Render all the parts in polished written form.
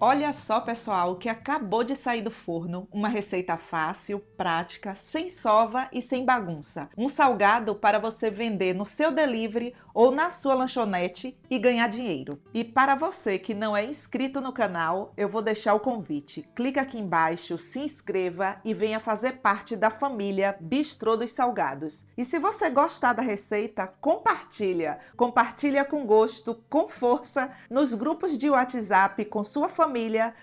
Olha só, pessoal, o que acabou de sair do forno. Uma receita fácil, prática, sem sova e sem bagunça. Um salgado para você vender no seu delivery ou na sua lanchonete e ganhar dinheiro. E para você que não é inscrito no canal, eu vou deixar o convite. Clica aqui embaixo, se inscreva e venha fazer parte da família Bistrô dos Salgados. E se você gostar da receita, compartilha. Compartilha com gosto, com força, nos grupos de WhatsApp com sua família,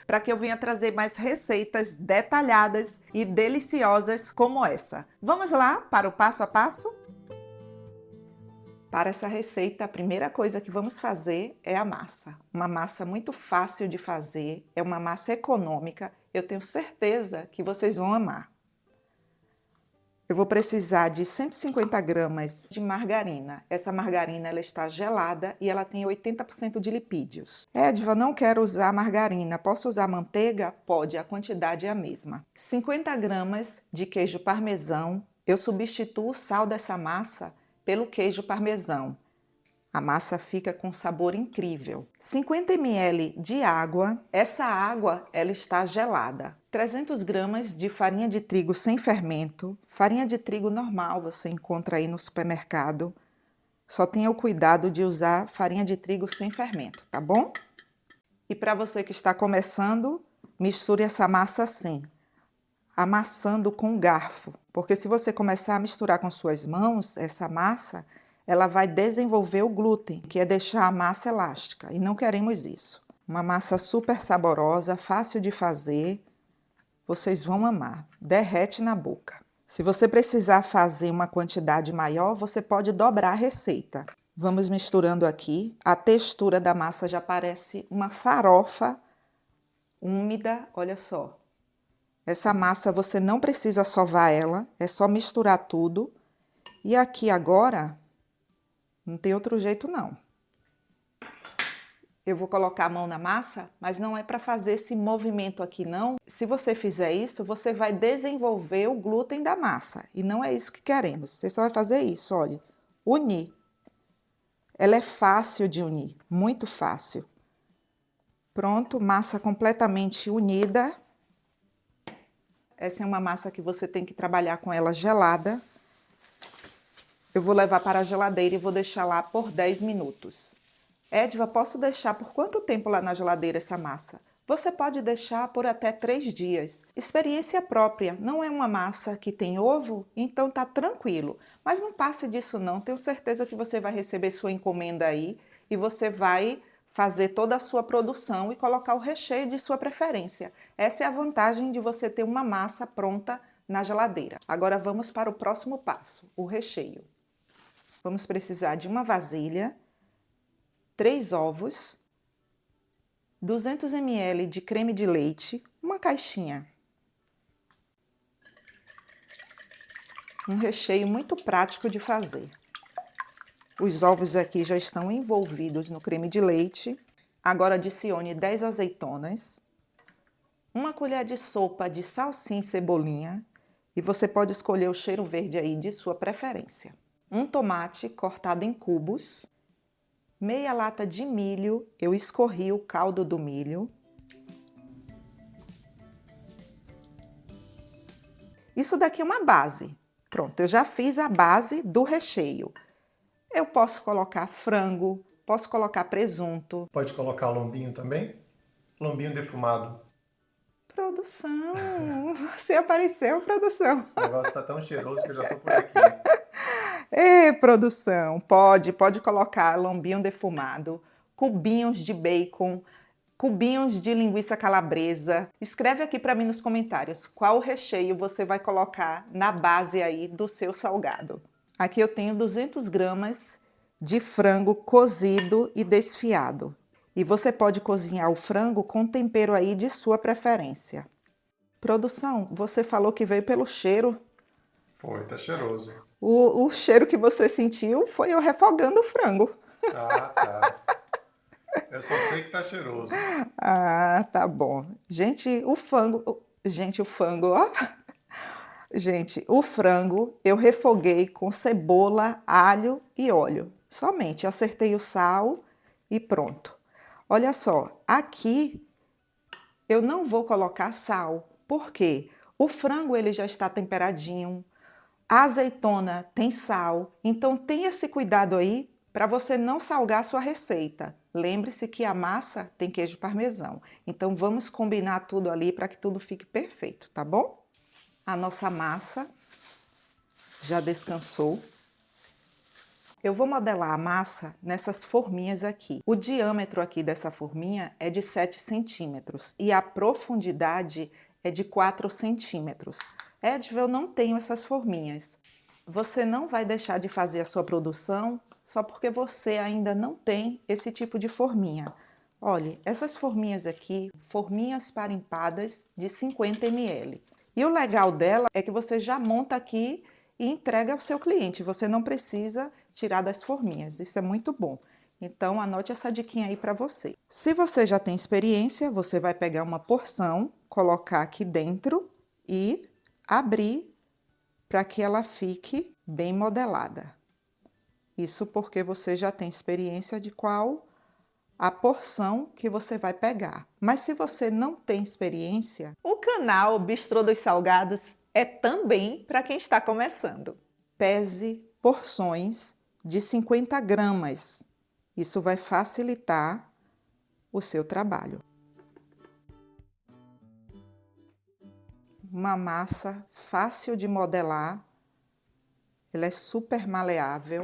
para que eu venha trazer mais receitas detalhadas e deliciosas como essa. Vamos lá para o passo a passo? Para essa receita, a primeira coisa que vamos fazer é a massa. Uma massa muito fácil de fazer, é uma massa econômica, eu tenho certeza que vocês vão amar. Eu vou precisar de 150 gramas de margarina. Essa margarina ela está gelada e ela tem 80% de lipídios. Edva, não quero usar margarina. Posso usar manteiga? Pode, a quantidade é a mesma. 50 gramas de queijo parmesão. Eu substituo o sal dessa massa pelo queijo parmesão. A massa fica com um sabor incrível. 50 ml de água. Essa água ela está gelada. 300 gramas de farinha de trigo sem fermento. Farinha de trigo normal você encontra aí no supermercado. Só tenha o cuidado de usar farinha de trigo sem fermento, tá bom? E para você que está começando, misture essa massa assim, amassando com garfo. Porque se você começar a misturar com suas mãos essa massa, ela vai desenvolver o glúten, que é deixar a massa elástica, e não queremos isso. Uma massa super saborosa, fácil de fazer, vocês vão amar, derrete na boca. Se você precisar fazer uma quantidade maior, você pode dobrar a receita. Vamos misturando aqui, a textura da massa já parece uma farofa úmida, olha só. Essa massa você não precisa sovar ela, é só misturar tudo. E aqui agora, não tem outro jeito não. Eu vou colocar a mão na massa, mas não é para fazer esse movimento aqui não. Se você fizer isso, você vai desenvolver o glúten da massa. E não é isso que queremos. Você só vai fazer isso, olha. Unir. Ela é fácil de unir, muito fácil. Pronto, massa completamente unida. Essa é uma massa que você tem que trabalhar com ela gelada. Eu vou levar para a geladeira e vou deixar lá por 10 minutos. Edva, posso deixar por quanto tempo lá na geladeira essa massa? Você pode deixar por até 3 dias. Experiência própria, não é uma massa que tem ovo, então tá tranquilo. Mas não passe disso não, tenho certeza que você vai receber sua encomenda aí e você vai fazer toda a sua produção e colocar o recheio de sua preferência. Essa é a vantagem de você ter uma massa pronta na geladeira. Agora vamos para o próximo passo, o recheio. Vamos precisar de uma vasilha, 3 ovos, 200 ml de creme de leite, uma caixinha. Um recheio muito prático de fazer. Os ovos aqui já estão envolvidos no creme de leite. Agora adicione 10 azeitonas, uma colher de sopa de salsinha e cebolinha, e você pode escolher o cheiro verde aí de sua preferência. Um tomate cortado em cubos, meia lata de milho, eu escorri o caldo do milho. Isso daqui é uma base. Pronto, eu já fiz a base do recheio. Eu posso colocar frango, posso colocar presunto. Pode colocar lombinho também? Lombinho defumado. Produção, você apareceu, produção. O negócio está tão cheiroso que eu já estou por aqui. Produção, pode colocar lombinho defumado, cubinhos de bacon, cubinhos de linguiça calabresa. Escreve aqui para mim nos comentários qual recheio você vai colocar na base aí do seu salgado. Aqui eu tenho 200 gramas de frango cozido e desfiado. E você pode cozinhar o frango com tempero aí de sua preferência. Produção, você falou que veio pelo cheiro. Foi, tá cheiroso. O cheiro que você sentiu foi eu refogando o frango. Ah, tá. Eu só sei que tá cheiroso. Ah, tá bom. Gente, o frango, ó. Gente, o frango eu refoguei com cebola, alho e óleo. Somente acertei o sal e pronto. Olha só, aqui Eu não vou colocar sal, porque o frango ele já está temperadinho, a azeitona tem sal, então tenha esse cuidado aí para você não salgar a sua receita. Lembre-se que a massa tem queijo parmesão, então vamos combinar tudo ali para que tudo fique perfeito, tá bom? A nossa massa já descansou. Eu vou modelar a massa nessas forminhas aqui. O diâmetro aqui dessa forminha é de 7 centímetros e a profundidade é de 4 centímetros. Edva, eu não tenho essas forminhas. Você não vai deixar de fazer a sua produção só porque você ainda não tem esse tipo de forminha. Olhe, essas forminhas aqui, forminhas para empadas de 50 ml. E o legal dela é que você já monta aqui e entrega ao seu cliente. Você não precisa tirar das forminhas. Isso é muito bom. Então, anote essa diquinha aí para você. Se você já tem experiência, você vai pegar uma porção, colocar aqui dentro e abrir para que ela fique bem modelada. Isso porque você já tem experiência de qual a porção que você vai pegar. Mas se você não tem experiência, o canal Bistrô dos Salgados é também para quem está começando. Pese porções de 50 gramas. Isso vai facilitar o seu trabalho. Uma massa fácil de modelar, ela é super maleável.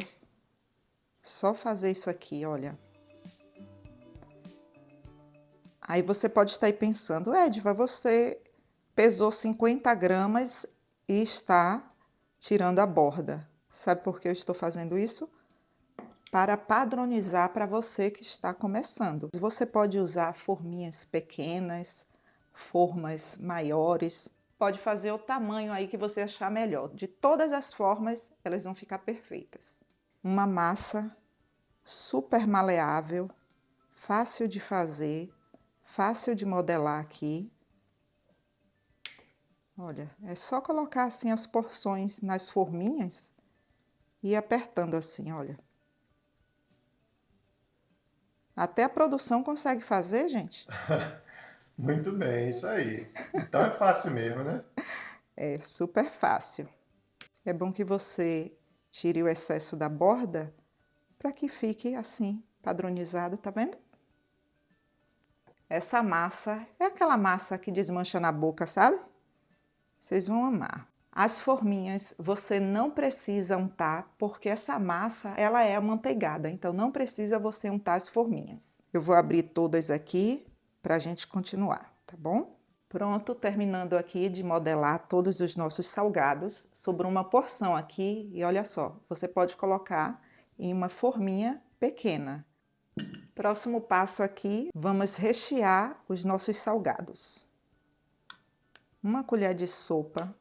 Só fazer isso aqui, olha. Aí você pode estar aí pensando, Edva, você pesou 50 gramas e está tirando a borda. Sabe por que eu estou fazendo isso? Para padronizar para você que está começando. Você pode usar forminhas pequenas, formas maiores, pode fazer o tamanho aí que você achar melhor. De todas as formas, elas vão ficar perfeitas. Uma massa super maleável, fácil de fazer, fácil de modelar aqui. Olha, é só colocar assim as porções nas forminhas e ir apertando assim, olha. Até a produção consegue fazer, gente. Muito bem, isso aí. Então é fácil mesmo, né? É super fácil. É bom que você tire o excesso da borda para que fique assim, padronizado, tá vendo? Essa massa é aquela massa que desmancha na boca, sabe? Vocês vão amar. As forminhas você não precisa untar, porque essa massa ela é amanteigada, então não precisa você untar as forminhas. Eu vou abrir todas aqui para a gente continuar, tá bom? Pronto, terminando aqui de modelar todos os nossos salgados, sobrou uma porção aqui e olha só, você pode colocar em uma forminha pequena. Próximo passo aqui, vamos rechear os nossos salgados. Uma colher de sopa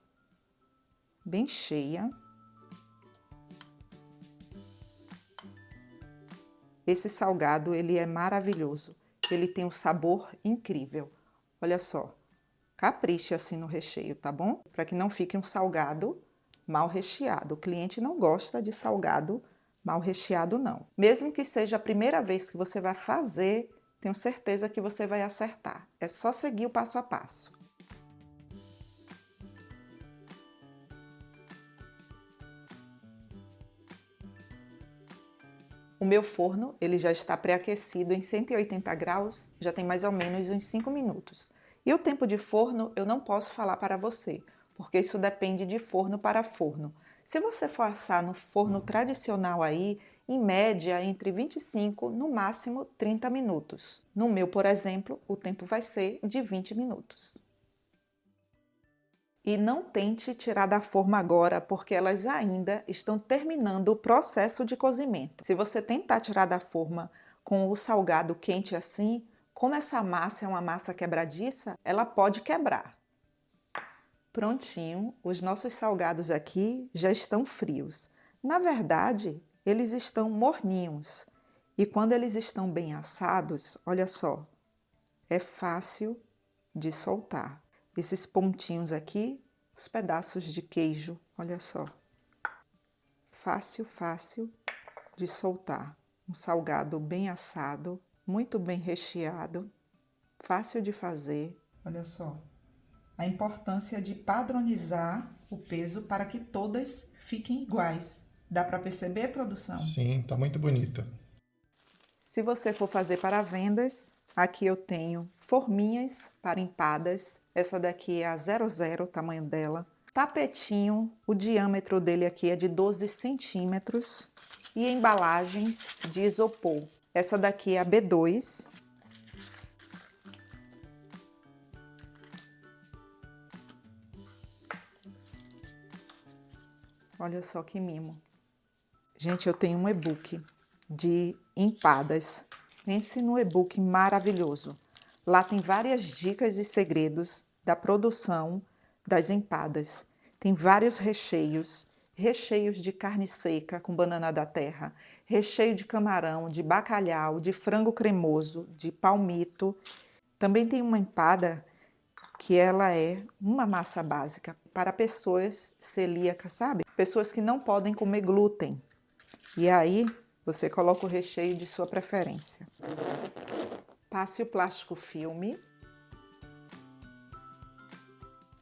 bem cheia. Esse salgado, ele é maravilhoso. Ele tem um sabor incrível. Olha só, capriche assim no recheio, tá bom? Para que não fique um salgado mal recheado. O cliente não gosta de salgado mal recheado, não. Mesmo que seja a primeira vez que você vai fazer, tenho certeza que você vai acertar. É só seguir o passo a passo. O meu forno, ele já está pré-aquecido em 180 graus, já tem mais ou menos uns 5 minutos. E o tempo de forno eu não posso falar para você, porque isso depende de forno para forno. Se você for assar no forno tradicional aí, em média entre 25, no máximo 30 minutos. No meu, por exemplo, o tempo vai ser de 20 minutos. E não tente tirar da forma agora, porque elas ainda estão terminando o processo de cozimento. Se você tentar tirar da forma com o salgado quente assim, como essa massa é uma massa quebradiça, ela pode quebrar. Prontinho, os nossos salgados aqui já estão frios. Na verdade, eles estão morninhos. E quando eles estão bem assados, olha só, é fácil de soltar. Esses pontinhos aqui, os pedaços de queijo, olha só. Fácil, fácil de soltar. Um salgado bem assado, muito bem recheado, fácil de fazer. Olha só. A importância de padronizar o peso para que todas fiquem iguais. Dá para perceber, produção? Sim, tá muito bonito. Se você for fazer para vendas, aqui eu tenho forminhas para empadas. Essa daqui é a 00, o tamanho dela. Tapetinho, o diâmetro dele aqui é de 12 centímetros. E embalagens de isopor. Essa daqui é a B2. Olha só que mimo. Gente, eu tenho um e-book de empadas. Pense no e-book maravilhoso. Lá tem várias dicas e segredos da produção das empadas. Tem vários recheios. Recheios de carne seca com banana da terra. Recheio de camarão, de bacalhau, de frango cremoso, de palmito. Também tem uma empada que ela é uma massa básica para pessoas celíacas, sabe? Pessoas que não podem comer glúten. E aí, você coloca o recheio de sua preferência. Passe o plástico filme.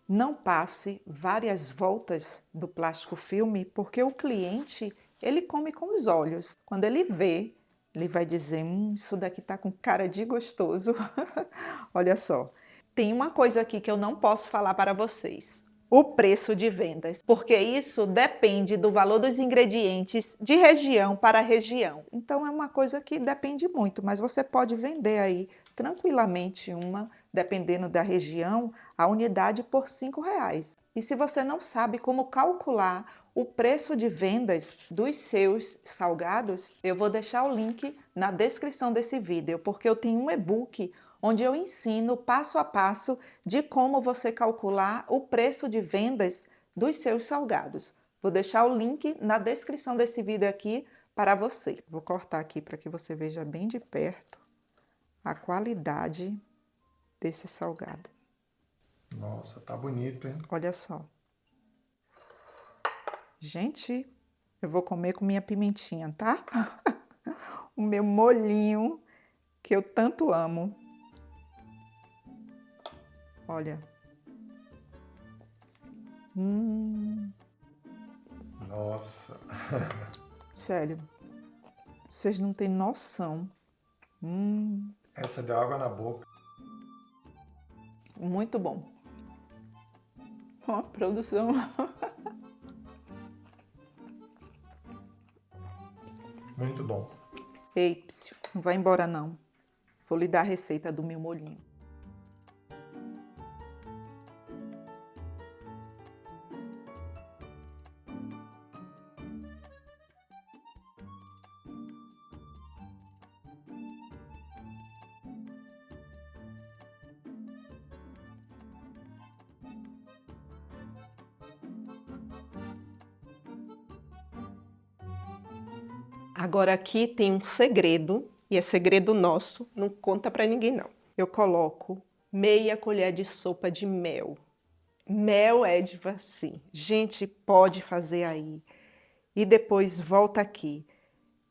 Não passe várias voltas do plástico filme, porque o cliente, ele come com os olhos. Quando ele vê, ele vai dizer, isso daqui tá com cara de gostoso. Olha só. Tem uma coisa aqui que eu não posso falar para vocês. O preço de vendas, porque isso depende do valor dos ingredientes de região para região. Então é uma coisa que depende muito, mas você pode vender aí tranquilamente dependendo da região, a unidade por R$5. E se você não sabe como calcular o preço de vendas dos seus salgados, eu vou deixar o link na descrição desse vídeo, porque eu tenho um e-book onde eu ensino passo a passo de como você calcular o preço de vendas dos seus salgados. Vou deixar o link na descrição desse vídeo aqui para você. Vou cortar aqui para que você veja bem de perto a qualidade desse salgado. Nossa, tá bonito, hein? Olha só. Gente, eu vou comer com minha pimentinha, tá? O meu molhinho que eu tanto amo. Olha. Nossa. Sério. Vocês não têm noção. Essa deu água na boca. Muito bom. Ó, produção. Muito bom. Ei, psiu, não vai embora não. Vou lhe dar a receita do meu molhinho. Agora aqui tem um segredo, e é segredo nosso, não conta pra ninguém não. Eu coloco meia colher de sopa de mel. Mel é de assim. Gente, pode fazer aí. E depois volta aqui.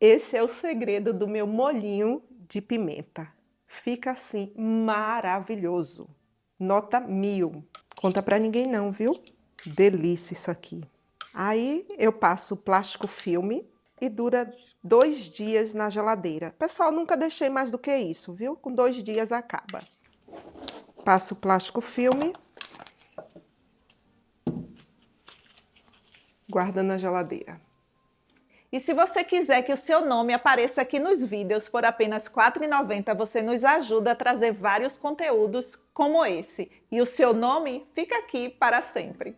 Esse é o segredo do meu molhinho de pimenta. Fica assim, maravilhoso. Nota 1000. Conta pra ninguém não, viu? Delícia isso aqui. Aí eu passo o plástico filme e dura 2 dias na geladeira. Pessoal, nunca deixei mais do que isso, viu? Com 2 dias acaba. Passo o plástico filme. Guarda na geladeira. E se você quiser que o seu nome apareça aqui nos vídeos por apenas R$ 4,90, você nos ajuda a trazer vários conteúdos como esse. E o seu nome fica aqui para sempre.